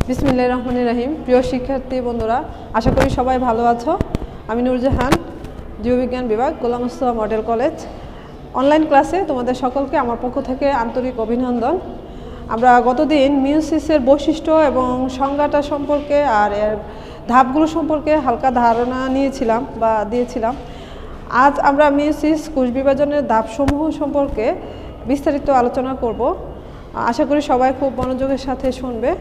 বিসমিল্লাহির রহমানির রহিম। প্রিয় শিক্ষার্থী বন্ধুরা, আশা করি সবাই ভালো আছো। আমি নূরজাহান, জীববিজ্ঞান বিভাগ, গোলাম মুস্তফা মডেল কলেজ। অনলাইন ক্লাসে তোমাদের সকলকে আমার পক্ষ থেকে আন্তরিক অভিনন্দন। আমরা গতদিন মিউসিসের বৈশিষ্ট্য এবং সংজ্ঞাটা সম্পর্কে আর এর ধাপগুলো সম্পর্কে হালকা ধারণা দিয়েছিলাম। আজ আমরা মিউসিস কোষ বিভাজনের ধাপসমূহ সম্পর্কে বিস্তারিত আলোচনা করব। আশা করি সবাই খুব মনোযোগের সাথে শুনবে।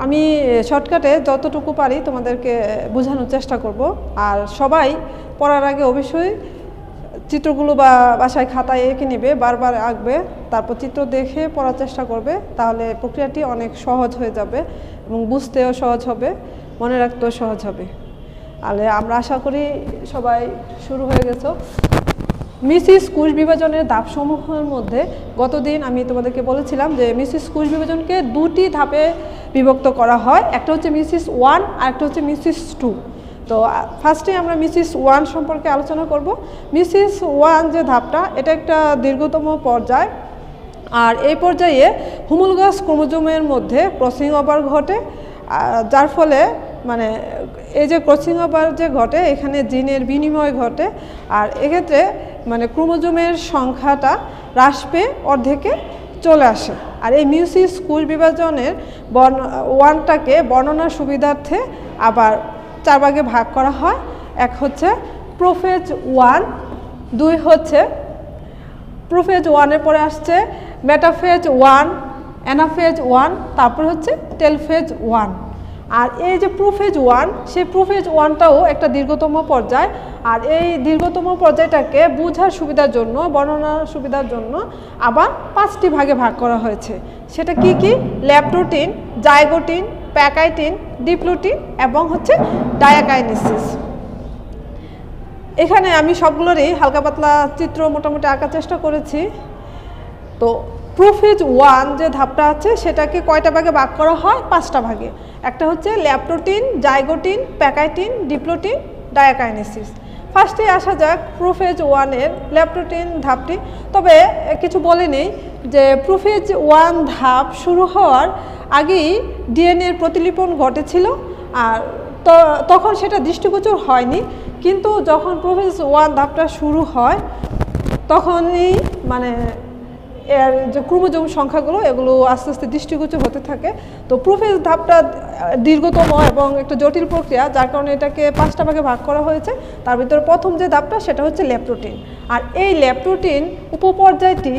আমি শর্টকাটে যতটুকু পারি তোমাদেরকে বোঝানোর চেষ্টা করব। আর সবাই পড়ার আগে অবশ্যই চিত্রগুলো বাসায় খাতায় এঁকে নেবে, বারবার আঁকবে, তারপর চিত্র দেখে পড়ার চেষ্টা করবে। তাহলে প্রক্রিয়াটি অনেক সহজ হয়ে যাবে এবং বুঝতেও সহজ হবে, মনে রাখতেও সহজ হবে। তাহলে আমরা আশা করি সবাই শুরু হয়ে গেছো। মিউসিস কোষ বিভাজনের ধাপসমূহের মধ্যে গতদিন আমি তোমাদেরকে বলেছিলাম যে মিউসিস কোষ বিভাজনকে দুটি ধাপে বিভক্ত করা হয়। একটা হচ্ছে মিউসিস 1 আর একটা হচ্ছে মিউসিস 2। তো ফার্স্টে আমরা মিউসিস 1 সম্পর্কে আলোচনা করব। মিউসিস 1 যে ধাপটা, এটা একটা দীর্ঘতম পর্যায়। আর এই পর্যায়ে হোমোলোগাস ক্রোমোজোমের মধ্যে ক্রসিং ওভার ঘটে, যার ফলে এই যে ক্রসিং ওভার যে ঘটে, এখানে জিনের বিনিময় ঘটে। আর এক্ষেত্রে ক্রোমোজোমের সংখ্যাটা হ্রাস পেয়ে অর্ধেকে চলে আসে। আর এই মিউসিস কোষ বিভাজনের 1টাকে বর্ণনার সুবিধার্থে আবার 4 ভাগে ভাগ করা হয়। এক হচ্ছে প্রোফেজ 1, 2 হচ্ছে প্রোফেজ 1-এর পরে আসছে মেটাফেজ 1, অ্যানাফেজ 1, তারপর হচ্ছে টেলফেজ 1। আর এই যে প্রোফেজ 1, সেই প্রোফেজ 1টাও একটা দীর্ঘতম পর্যায়। আর এই দীর্ঘতম পর্যায়টাকে বোঝার সুবিধার জন্য, বর্ণনার সুবিধার জন্য আবার 5টি ভাগে ভাগ করা হয়েছে। সেটা কি কি? ল্যাপ্টোটিন, জাইগোটিন, প্যাকাইটিন, ডিপ্লোটিন এবং হচ্ছে ডায়াকাইনেসিস। এখানে আমি সবগুলোরই হালকা পাতলা চিত্র মোটামুটি আঁকার চেষ্টা করেছি। তো প্রোফেজ 1 যে ধাপটা আছে, সেটাকে কয়টা ভাগে ভাগ করা হয়? 5টা ভাগে। একটা হচ্ছে ল্যাপ্টোটিন, জাইগোটিন, প্যাকাইটিন, ডিপ্লোটিন, ডায়াকাইনেসিস। ফার্স্টে আসা যাক প্রোফেজ 1-এর ল্যাপ্টোটিন ধাপটি। তবে কিছু বলে নেই যে প্রোফেজ 1 ধাপ শুরু হওয়ার আগেই ডিএনএর প্রতিলিপন ঘটেছিল। আর তখন সেটা দৃষ্টিগোচর হয়নি, কিন্তু যখন প্রোফেজ 1 ধাপটা শুরু হয় তখনই এর যে ক্রোমোজোম সংখ্যাগুলো, এগুলো আস্তে আস্তে দৃষ্টিগোচর হতে থাকে। তো প্রোফেজ ধাপটা দীর্ঘতম এবং একটা জটিল প্রক্রিয়া, যার কারণে এটাকে 5টা ভাগে ভাগ করা হয়েছে। তার ভিতরে প্রথম যে ধাপটা, সেটা হচ্ছে ল্যাপ্টোটিন। আর এই ল্যাপ্টোটিন উপপর্যায়টি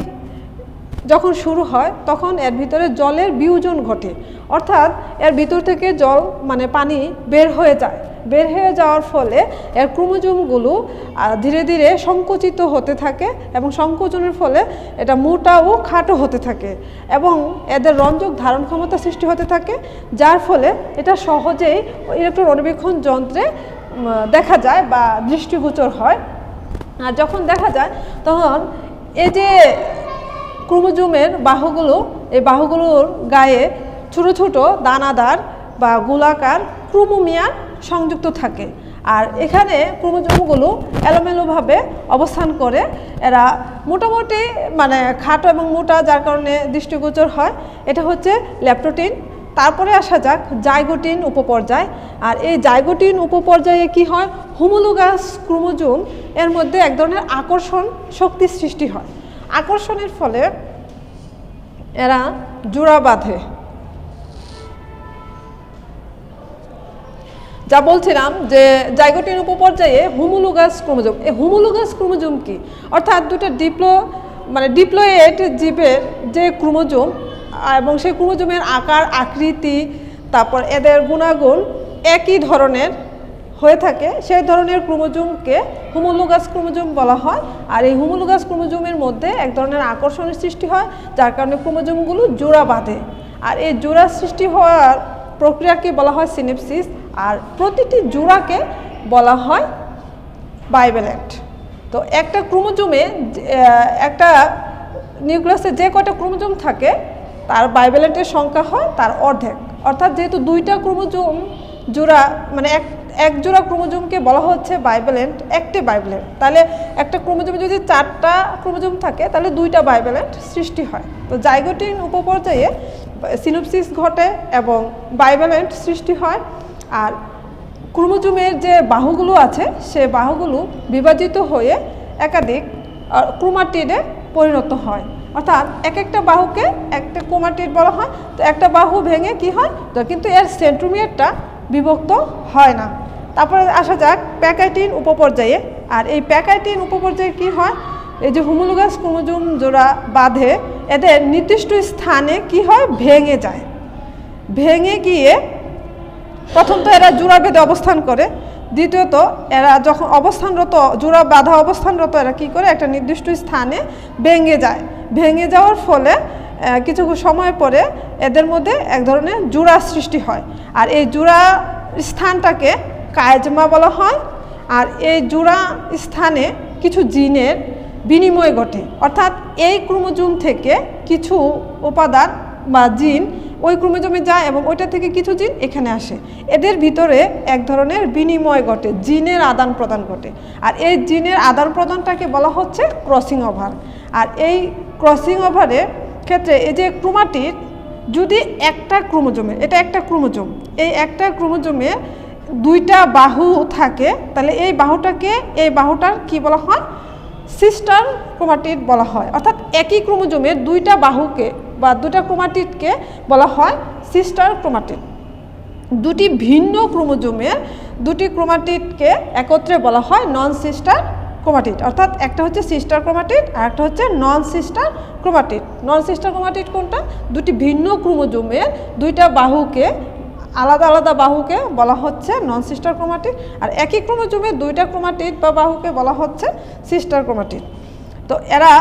যখন শুরু হয় তখন এর ভিতরে জলের বিয়োজন ঘটে, অর্থাৎ এর ভিতর থেকে জল পানি বের হয়ে যায়। বের হয়ে যাওয়ার ফলে এর ক্রোমোজোমগুলো ধীরে ধীরে সংকুচিত হতে থাকে এবং সংকোচনের ফলে এটা মোটা ও খাটো হতে থাকে এবং এদের রঞ্জক ধারণ ক্ষমতা সৃষ্টি হতে থাকে, যার ফলে এটা সহজেই ইলেকট্রন অণুবীক্ষণ যন্ত্রে দেখা যায় বা দৃষ্টিগোচর হয়। আর যখন দেখা যায় তখন এই যে ক্রোমোজোমের বাহুগুলো, এই বাহুগুলোর গায়ে ছোট ছোট দানাদার বা গোলাকার ক্রোমোমিয়ার সংযুক্ত থাকে। আর এখানে ক্রোমোজোমগুলো এলোমেলোভাবে অবস্থান করে। এরা মোটামুটি খাটো এবং মোটা, যার কারণে দৃষ্টিগোচর হয়। এটা হচ্ছে ল্যাপ্টোটিন। তারপরে আসা যাক জাইগোটিন উপপর্যায়। আর এই জাইগোটিন উপপর্যায়ে কি হয়? হোমোলোগাস ক্রোমোজোম এর মধ্যে এক ধরনের আকর্ষণ শক্তি সৃষ্টি হয়। আকর্ষণের ফলে এরা জোড়া বাঁধে। যা বলছিলাম যে জাইগোটিন উপপর্যায়ে হোমোলোগাস ক্রোমোজোম। এই হোমোলোগাস ক্রোমোজোম কি? অর্থাৎ দুটো ডিপ্লয়েড জীবের যে ক্রোমোজোম এবং সেই ক্রোমোজোমের আকার, আকৃতি, তারপর এদের গুণাগুণ একই ধরনের হয়ে থাকে, সেই ধরনের ক্রোমোজোমকে হোমোলোগাস ক্রোমোজোম বলা হয়। আর এই হোমোলোগাস ক্রোমোজোমের মধ্যে এক ধরনের আকর্ষণের সৃষ্টি হয়, যার কারণে ক্রোমোজোমগুলো জোড়া বাঁধে। আর এই জোড়া সৃষ্টি হওয়ার প্রক্রিয়াকে বলা হয় সিনেপসিস। আর প্রতিটি জোড়াকে বলা হয় বাইভ্যালেন্ট। তো একটা ক্রোমোজোমে, একটা নিউক্লিয়াসে যে কয়টা ক্রোমোজোম থাকে, তার বাইভ্যালেন্টের সংখ্যা হয় তার অর্ধেক। অর্থাৎ যেহেতু 2টা ক্রোমোজোম জোড়া এক জোড়া ক্রোমোজোমকে বলা হচ্ছে বাইভ্যালেন্ট, একটি বাইভ্যালেন্ট। তাহলে একটা ক্রোমোজোমে যদি 4টা ক্রোমোজোম থাকে তাহলে 2টা বাইভ্যালেন্ট সৃষ্টি হয়। তো জাইগোটিন উপপর্যায়ে সিনোপসিস ঘটে এবং বাইভ্যালেন্ট সৃষ্টি হয়। আর ক্রোমোজোমের যে বাহুগুলো আছে সে বাহুগুলো বিভাজিত হয়ে একাধিক ক্রোমাটিডে পরিণত হয়। অর্থাৎ এক একটা বাহুকে একটা ক্রোমাটিড বলা হয়। তো একটা বাহু ভেঙে কি হয়, তো কিন্তু এর সেন্ট্রোমিয়ারটা বিভক্ত হয় না। তারপরে আসা যাক প্যাকাইটিন উপপর্যায়ে। আর এই প্যাকাইটিন উপপর্যায়ে কি হয়, এই যে হোমোলোগাস ক্রোমোজোম জোড়া বাঁধে এদের নির্দিষ্ট স্থানে কি হয়, ভেঙে যায়। ভেঙে গিয়ে প্রথমত এরা জোড়া বেঁধে অবস্থান করে, দ্বিতীয়ত এরা যখন অবস্থানরত জোড়া বাঁধা অবস্থানরত এরা কি করে একটা নির্দিষ্ট স্থানে ভেঙে যায়। ভেঙে যাওয়ার ফলে কিছু সময় পরে এদের মধ্যে এক ধরনের জোড়া সৃষ্টি হয়। আর এই জোড়া স্থানটাকে কাইজমা বলা হয়। আর এই জোড়া স্থানে কিছু জিনের বিনিময় ঘটে, অর্থাৎ এই ক্রোমোজোম থেকে কিছু উপাদান বা জিন ওই ক্রোমোজোমে যায় এবং ওইটা থেকে কিছু জিন এখানে আসে। এদের ভিতরে এক ধরনের বিনিময় ঘটে, জিনের আদান প্রদান ঘটে। আর এই জিনের আদান প্রদানটাকে বলা হচ্ছে ক্রসিং ওভার। আর এই ক্রসিং ওভারের ক্ষেত্রে এই যে ক্রোমাটিড যদি একটা ক্রোমোজোমের, এটা একটা ক্রোমোজোম, এই একটা ক্রোমোজোমে 2টা বাহু থাকে, তাহলে এই বাহুটার কি বলা হয়, সিস্টার ক্রোমাটিড বলা হয়। অর্থাৎ একই ক্রোমোজোমের 2টা বাহুকে বা 2টা ক্রোমাটিডকে বলা হয় সিস্টার ক্রোমাটিড। 2টি ভিন্ন ক্রোমোজোমের 2টি ক্রোমাটিডকে একত্রে বলা হয় নন সিস্টার ক্রোমাটিড। অর্থাৎ একটা হচ্ছে সিস্টার ক্রোমাটিড আর একটা হচ্ছে নন সিস্টার ক্রোমাটিড। নন সিস্টার ক্রোমাটিড কোনটা, 2টি ভিন্ন ক্রোমোজোমের 2টা বাহুকে আলাদা আলাদা বাহুকে বলা হচ্ছে নন সিস্টার ক্রোমাটিড। আর একই ক্রোমোজোমের 2টা ক্রোমাটিড বা বাহুকে বলা হচ্ছে সিস্টার ক্রোমাটিড। তো এরা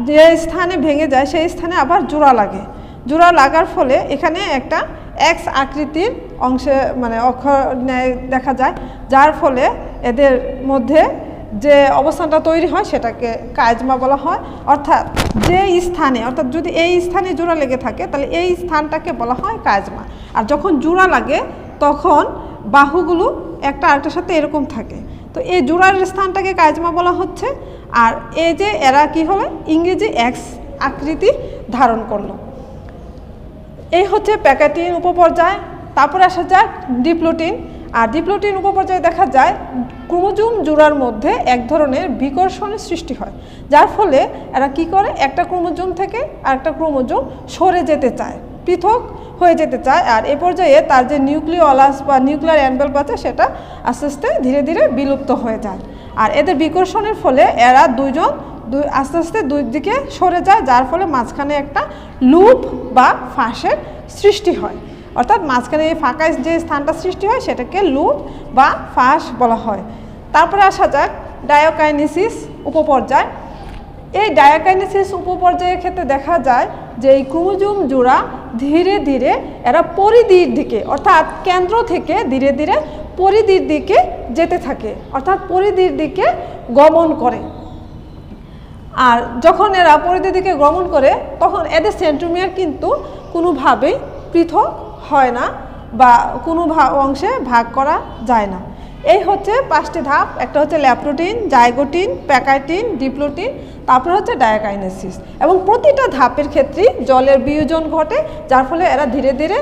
যে স্থানে ভেঙে যায় সেই স্থানে আবার জোড়া লাগে। জোড়া লাগার ফলে এখানে একটা এক্স আকৃতির অংশে মানে অক্ষর দেখা যায়, যার ফলে এদের মধ্যে যে অবস্থানটা তৈরি হয় সেটাকে কাইজমা বলা হয়। অর্থাৎ যে স্থানে, অর্থাৎ যদি এই স্থানে জোড়া লেগে থাকে তাহলে এই স্থানটাকে বলা হয় কাইজমা। আর যখন জোড়া লাগে তখন বাহুগুলো একটা আরেকটার সাথে এরকম থাকে। তো এই জোড়ার স্থানটাকে কাইজমা বলা হচ্ছে। আর এই যে এরা কি হলো, ইংরেজি এক্স আকৃতি ধারণ করলো। এই হচ্ছে প্যাকাইটিন উপপর্যায়। তারপরে আসা যাক ডিপ্লোটিন। আর ডিপ্লোটিন উপপর্যায়ে দেখা যায় ক্রোমোজোম জোড়ার মধ্যে এক ধরনের বিকর্ষণের সৃষ্টি হয়, যার ফলে এরা কি করে, একটা ক্রোমোজোম থেকে আরেকটা ক্রোমোজোম সরে যেতে চায়, পৃথক হয়ে যেতে চায়। আর এ পর্যায়ে তার যে নিউক্লিওলাস বা নিউক্লিয়ার এনভেলপ আছে সেটা আস্তে আস্তে ধীরে ধীরে বিলুপ্ত হয়ে যায়। আর এদের বিকর্ষণের ফলে এরা আস্তে আস্তে দুই দিকে সরে যায়, যার ফলে মাঝখানে একটা লুপ বা ফাঁসের সৃষ্টি হয়। অর্থাৎ মাঝখানে এই ফাঁকা যে স্থানটা সৃষ্টি হয় সেটাকে লুপ বা ফাঁস বলা হয়। তারপরে আসা যাক ডায়োকাইনেসিস উপপর্যায়। এই ডায়োকাইনেসিস উপপর্যায়ের ক্ষেত্রে দেখা যায় যে এই ক্রোমোজোম জোড়া ধীরে ধীরে এরা পরিধির দিকে, অর্থাৎ কেন্দ্র থেকে ধীরে ধীরে পরিধির দিকে যেতে থাকে, অর্থাৎ পরিধির দিকে গমন করে। আর যখন এরা পরিধির দিকে গমন করে তখন এদের সেন্ট্রোমিয়ার কিন্তু কোনোভাবেই পৃথক হয় না বা কোনো অংশে ভাগ করা যায় না। এই হচ্ছে 5টি ধাপ। একটা হচ্ছে ল্যাপ্টোটিন, জাইগোটিন, প্যাকাইটিন, ডিপ্লোটিন, তারপরে হচ্ছে ডায়োকাইনেসিস। এবং প্রতিটা ধাপের ক্ষেত্রেই জলের বিয়োজন ঘটে, যার ফলে এরা ধীরে ধীরে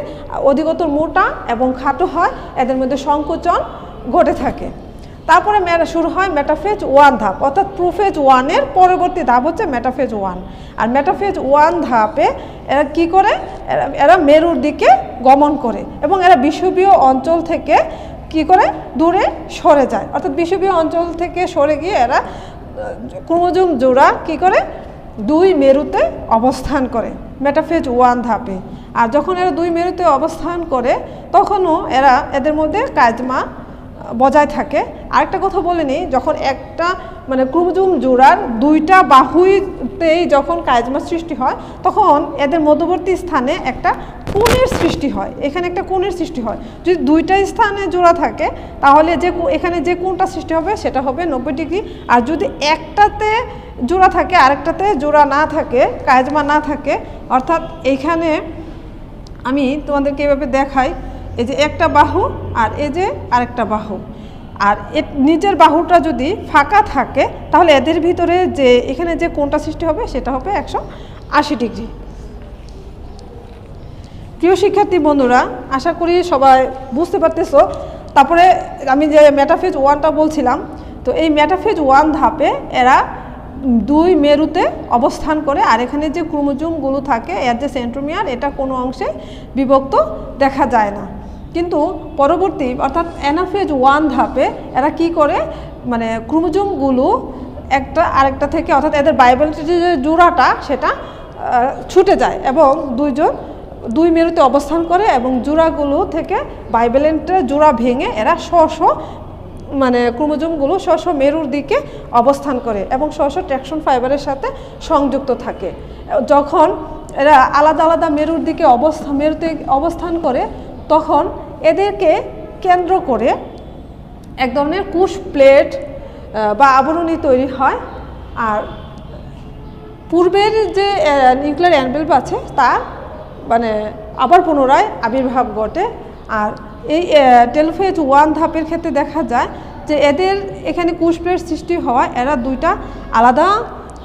অধিকতর মোটা এবং খাটো হয়, এদের মধ্যে সংকোচন ঘটে থাকে। তারপরে শুরু হয় মেটাফেজ 1 ধাপ, অর্থাৎ প্রোফেজ 1-এর পরবর্তী ধাপ হচ্ছে মেটাফেজ 1। আর মেটাফেজ 1 ধাপে এরা কি করে, এরা মেরুর দিকে গমন করে এবং এরা বিষুবীয় অঞ্চল থেকে কি করে দূরে সরে যায়। অর্থাৎ বিষুবীয় অঞ্চল থেকে সরে গিয়ে এরা ক্রোমোজোম জোড়া কি করে 2 মেরুতে অবস্থান করে মেটাফেজ 1 ধাপে। আর যখন এরা 2 মেরুতে অবস্থান করে তখনও এদের মধ্যে কাইজমা বজায় থাকে। আরেকটা কথা বলে নিই, যখন একটা মানে ক্রোমোজোম জোড়ার 2টা বাহুতেই যখন কাইজমা সৃষ্টি হয় তখন এদের মধ্যবর্তী স্থানে একটা কোণের সৃষ্টি হয়। এখানে একটা কোণের সৃষ্টি হয়। যদি 2টা স্থানে জোড়া থাকে তাহলে এখানে যে কোণটা সৃষ্টি হবে সেটা হবে 90 ডিগ্রি। আর যদি একটাতে জোড়া থাকে আরেকটাতে জোড়া না থাকে, কাইজমা না থাকে, অর্থাৎ এইখানে আমি তোমাদেরকে এভাবে দেখাই, এই যে একটা বাহু আর এই যে আরেকটা বাহু, আর নিচের বাহুটা যদি ফাঁকা থাকে তাহলে এদের ভিতরে যে এখানে যে কোণটা সৃষ্টি হবে সেটা হবে 180 ডিগ্রি। প্রিয় শিক্ষার্থী বন্ধুরা, আশা করি সবাই বুঝতে পারতেছো। তারপরে আমি যে মেটাফেজ 1টা বলছিলাম, তো এই মেটাফেজ 1 ধাপে এরা 2 মেরুতে অবস্থান করে, আর এখানে যে ক্রোমোজোমগুলো থাকে এর যে সেন্ট্রোমিয়ার এটা কোনো অংশে বিভক্ত দেখা যায় না। কিন্তু পরবর্তী অর্থাৎ অ্যানাফেজ 1 ধাপে এরা কি করে, মানে ক্রোমোজোমগুলো একটা আরেকটা থেকে অর্থাৎ এদের বাইবেলের যে জোড়াটা সেটা ছুটে যায় এবং 2 মেরুতে অবস্থান করে এবং জোড়াগুলো থেকে বাইবেলেন্টের জোড়া ভেঙে এরা মানে ক্রোমোজোমগুলো মেরুর দিকে অবস্থান করে এবং ট্র্যাকশন ফাইবারের সাথে সংযুক্ত থাকে। যখন এরা আলাদা আলাদা মেরুর দিকে মেরুতে অবস্থান করে তখন এদেরকে কেন্দ্র করে এক ধরনের কুশ প্লেট বা আবরণী তৈরি হয়। আর পূর্বের যে নিউক্লিয়ার এনভেলপ আছে তার মানে আবার পুনরায় আবির্ভাব ঘটে। আর এই টেলোফেজ 1 ধাপের ক্ষেত্রে দেখা যায় যে এদের এখানে কুশ প্লেট সৃষ্টি হওয়া এরা 2টা আলাদা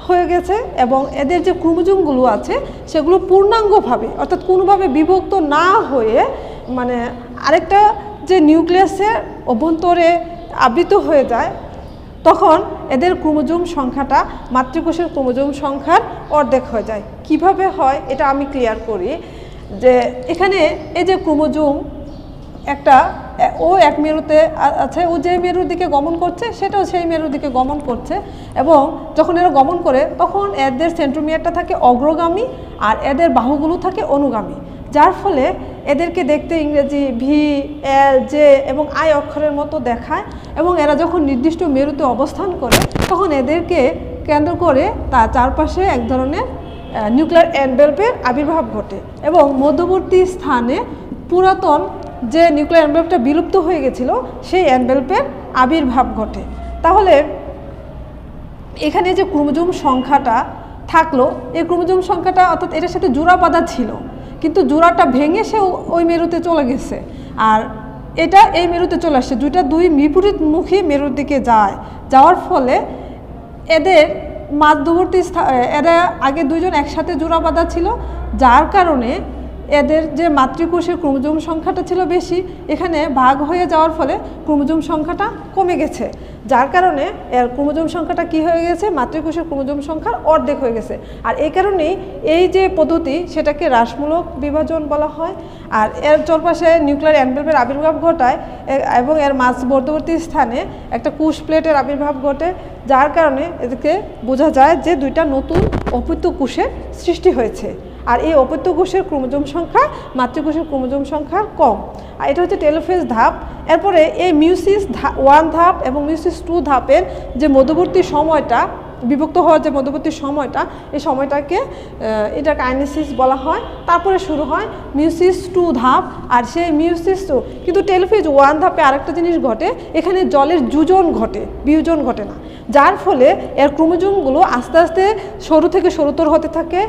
হয়ে গেছে এবং এদের যে ক্রোমোজোমগুলো আছে সেগুলো পূর্ণাঙ্গভাবে অর্থাৎ কোনোভাবে বিভক্ত না হয়ে মানে আরেকটা যে নিউক্লিয়াসের অভ্যন্তরে আবৃত হয়ে যায়, তখন এদের ক্রোমোজোম সংখ্যাটা মাতৃকোষের ক্রোমোজোম সংখ্যার অর্ধেক হয়ে যায়। কিভাবে হয় এটা আমি ক্লিয়ার করি। যে এখানে এই যে ক্রোমোজোম একটা ও এক মেরুতে আছে, ও যে মেরুর দিকে গমন করছে সেটাও সেই মেরুর দিকে গমন করছে এবং যখন এরা গমন করে তখন এদের সেন্ট্রোমিয়ারটা থাকে অগ্রগামী আর এদের বাহুগুলো থাকে অনুগামী, যার ফলে এদেরকে দেখতে ইংরেজি ভি, এল, জে এবং আই অক্ষরের মতো দেখায়। এবং এরা যখন নির্দিষ্ট মেরুতে অবস্থান করে তখন এদেরকে কেন্দ্র করে তার চারপাশে এক ধরনের নিউক্লিয়ার এনভেলপের আবির্ভাব ঘটে এবং মধ্যবর্তী স্থানে পুরাতন যে নিউক্লিয়ার এনভেলপটা বিলুপ্ত হয়ে গেছিল সেই এনভেলপের আবির্ভাব ঘটে। তাহলে এখানে যে ক্রোমোজোম সংখ্যাটা থাকলো, এই ক্রোমোজোম সংখ্যাটা অর্থাৎ এটার সাথে জোড়া বাঁধা ছিল কিন্তু জোড়াটা ভেঙে সে ওই মেরুতে চলে গেছে আর এটা এই মেরুতে চলে আসছে, 2 বিপরীতমুখী মেরুর দিকে যাওয়ার ফলে এদের মধ্যবর্তী এরা আগে 2জন একসাথে জোড়া বাঁধা ছিল, যার কারণে এদের যে মাতৃকোষের ক্রোমোজোম সংখ্যাটা ছিল বেশি, এখানে ভাগ হয়ে যাওয়ার ফলে ক্রোমোজোম সংখ্যাটা কমে গেছে, যার কারণে এর ক্রোমোজোম সংখ্যাটা কি হয়ে গেছে, মাতৃকোষের ক্রোমোজোম সংখ্যার অর্ধেক হয়ে গেছে। আর এই কারণেই এই যে পদ্ধতি সেটাকে হ্রাসমূলক বিভাজন বলা হয়। আর এর চারপাশে নিউক্লিয়ার এনভেলপের আবির্ভাব ঘটায় এবং এর মধ্যবর্তী স্থানে একটা কুশ প্লেটের আবির্ভাব ঘটে, যার কারণে এদেরকে বোঝা যায় যে 2টা নতুন অপত্য কোষের সৃষ্টি হয়েছে। আর এই অপত্য কোষের ক্রোমোজোম সংখ্যা মাতৃকোষের ক্রোমোজোম সংখ্যা কম। আর এটা হচ্ছে টেলোফেজ ধাপ। এরপরে এই মিউসিস 1 ধাপ এবং মিউসিস 2 ধাপের যে মধ্যবর্তী সময়টা, বিভক্ত হওয়ার যে মধ্যবর্তী সময়টা, এই সময়টাকে ইন্টারকাইনেসিস বলা হয়। তারপরে শুরু হয় মিউসিস 2 ধাপ। আর সেই মিউসিস 2 কিন্তু টেলোফেজ 1 ধাপে আরেকটা জিনিস ঘটে, এখানে জলের যুজন ঘটে, বিয়োজন ঘটে না, যার ফলে এর ক্রোমোজোমগুলো আস্তে আস্তে সরু থেকে সরুতর হতে থাকে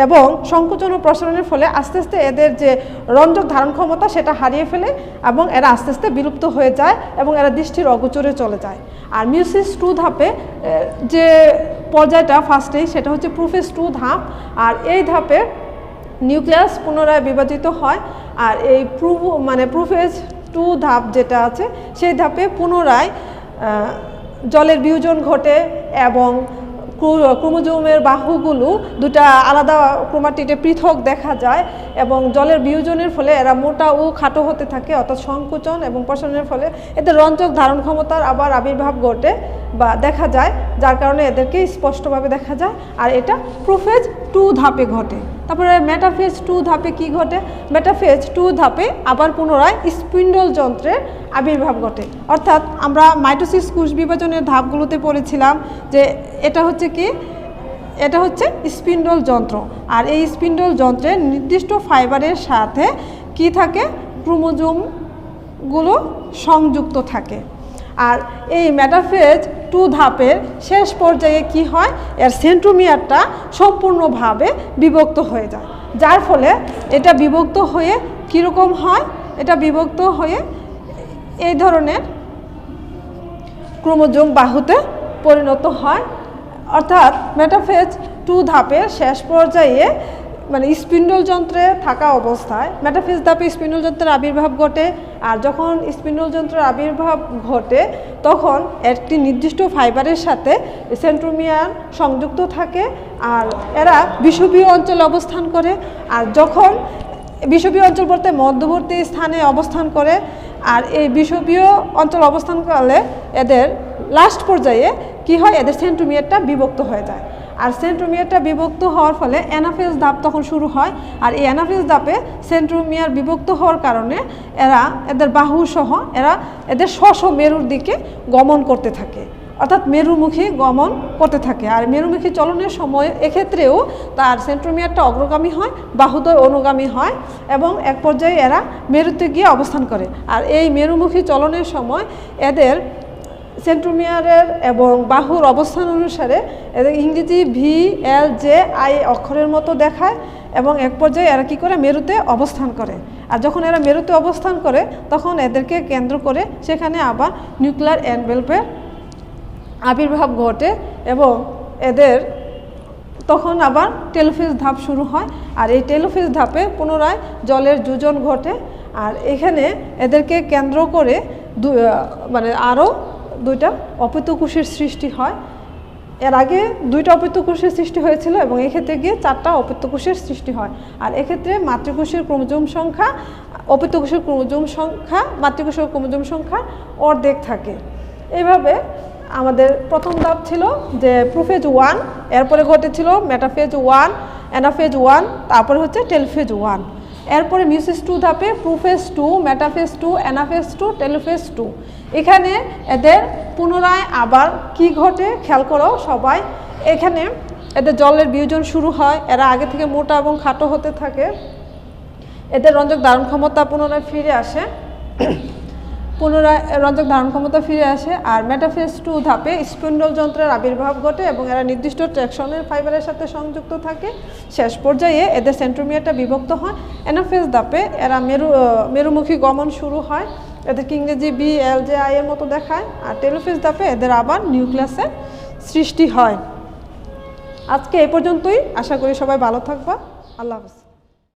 এবং সংকোচন ও প্রসারণের ফলে আস্তে আস্তে এদের যে রঞ্জক ধারণ ক্ষমতা সেটা হারিয়ে ফেলে এবং এরা আস্তে আস্তে বিলুপ্ত হয়ে যায় এবং এরা দৃষ্টির অগোচরে চলে যায়। আর মিউসিস 2 ধাপে যে পর্যায়টা ফার্স্টেই সেটা হচ্ছে প্রোফেজ 2 ধাপ। আর এই ধাপে নিউক্লিয়াস পুনরায় বিভাজিত হয়। আর এই প্রোফেজ 2 ধাপ যেটা আছে সেই ধাপে পুনরায় জলের বিয়োজন ঘটে এবং ক্রোমোজোমের বাহুগুলো 2টা আলাদা ক্রোমাটিডে পৃথক দেখা যায় এবং জলের বিয়োজনের ফলে এরা মোটা ও খাটো হতে থাকে, অর্থাৎ সংকোচন এবং প্রসারণের ফলে এদের রঞ্জক ধারণ ক্ষমতার আবার আবির্ভাব ঘটে বা দেখা যায়, যার কারণে এদেরকে স্পষ্টভাবে দেখা যায়। আর এটা প্রোফেজ 2 ধাপে ঘটে। তারপরে মেটাফেজ 2 ধাপে কি ঘটে, মেটাফেজ 2 ধাপে আবার পুনরায় স্পিন্ডল যন্ত্রের আবির্ভাব ঘটে। অর্থাৎ আমরা মাইটোসিস কোষ বিভাজনের ধাপগুলোতে পড়েছিলাম যে এটা হচ্ছে কি, এটা হচ্ছে স্পিন্ডল যন্ত্র। আর এই স্পিন্ডল যন্ত্রে নির্দিষ্ট ফাইবারের সাথে কি থাকে, ক্রোমোজোমগুলো সংযুক্ত থাকে। আর এই মেটাফেজ 2 ধাপের শেষ পর্যায়ে কি হয়, এর সেন্ট্রোমিয়ারটা সম্পূর্ণভাবে বিভক্ত হয়ে যায়, যার ফলে এটা বিভক্ত হয়ে কীরকম হয়, এটা বিভক্ত হয়ে এই ধরনের ক্রোমোজোম বাহুতে পরিণত হয়। অর্থাৎ মেটাফেজ 2 ধাপের শেষ পর্যায়ে মানে স্পিন্ডল যন্ত্রে থাকা অবস্থায় মেটাফেজ ধাপে স্পিন্ডল যন্ত্রের আবির্ভাব ঘটে। আর যখন স্পিন্ডল যন্ত্রের আবির্ভাব ঘটে তখন একটি নির্দিষ্ট ফাইবারের সাথে সেন্ট্রোমিয়ার সংযুক্ত থাকে আর এরা বিষুবীয় অঞ্চলে অবস্থান করে। আর যখন বিষুবীয় অঞ্চল বলতে মধ্যবর্তী স্থানে অবস্থান করে, আর এই বিষুবীয় অঞ্চল অবস্থানকালে এদের লাস্ট পর্যায়ে কি হয়, এদের সেন্ট্রোমিয়ারটা বিভক্ত হয়ে যায়। আর সেন্ট্রোমিয়ারটা বিভক্ত হওয়ার ফলে অ্যানাফেজ ধাপ তখন শুরু হয়। আর এই অ্যানাফেজ ধাপে সেন্ট্রোমিয়ার বিভক্ত হওয়ার কারণে এরা এদের বাহু সহ এদের স্ব মেরুর দিকে গমন করতে থাকে, অর্থাৎ মেরুমুখী গমন করতে থাকে। আর মেরুমুখী চলনের সময় এক্ষেত্রেও তার সেন্ট্রোমিয়ারটা অগ্রগামী হয়, বাহুদ্বয় অনুগামী হয় এবং এক পর্যায়ে এরা মেরুতে গিয়ে অবস্থান করে। আর এই মেরুমুখী চলনের সময় এদের সেন্ট্রোমিয়ারের এবং বাহুর অবস্থান অনুসারে এদের ইংরেজি VLJI অক্ষরের মতো দেখায় এবং এক পর্যায়ে এরা কী করে মেরুতে অবস্থান করে। আর যখন এরা মেরুতে অবস্থান করে তখন এদেরকে কেন্দ্র করে সেখানে আবার নিউক্লিয়ার এনভেলপের আবির্ভাব ঘটে এবং এদের তখন আবার টেলোফেজ ধাপ শুরু হয়। আর এই টেলোফেজ ধাপে পুনরায় জলের যোজন ঘটে। আর এখানে এদেরকে কেন্দ্র করে মানে আরও 2টা অপিত্তকোষের সৃষ্টি হয়। এর আগে 2টা অপিত্তকোষের সৃষ্টি হয়েছিল এবং এক্ষেত্রে গিয়ে 4টা অপিত্তকোষের সৃষ্টি হয়। আর এক্ষেত্রে মাতৃকোষের ক্রোমোজোম সংখ্যা অপিত্তকোষের ক্রোমোজোম সংখ্যা মাতৃকোষের ক্রোমোজোম সংখ্যা অর্ধেক থাকে। এইভাবে আমাদের প্রথম ধাপ ছিল যে প্রোফেজ 1, এরপরে ঘটেছিল মেটাফেজ 1, অ্যানাফেজ 1, তারপরে হচ্ছে টেলোফেজ 1। এরপরে মিউসিস 2 ধাপে প্রোফেজ 2, মেটাফেজ 2, অ্যানাফেজ 2, টেলোফেজ 2। এখানে এদের পুনরায় আবার কি ঘটে খেয়াল করো সবাই। এখানে এদের জলের বিয়োজন শুরু হয়, এরা আগে থেকে মোটা এবং খাটো হতে থাকে, এদের রঞ্জক ধারণ ক্ষমতা পুনরায় ফিরে আসে আর মেটাফেজ 2 ধাপে স্পিন্ডল যন্ত্রের আবির্ভাব ঘটে এবং এরা নির্দিষ্ট ট্র্যাকশনের ফাইবারের সাথে সংযুক্ত থাকে। শেষ পর্যায়ে এদের সেন্ট্রোমিয়ারটা বিভক্ত হয়। অ্যানাফেজ ধাপে এরা মেরুমুখী গমন শুরু হয়, এদেরকে ইংরেজি VLJI এর মতো দেখায়। আর টেলোফেজ ধাপে এদের আবার নিউক্লিয়াসের সৃষ্টি হয়। আজকে এই পর্যন্তই, আশা করি সবাই ভালো থাকবা। আল্লাহ হাফেজ।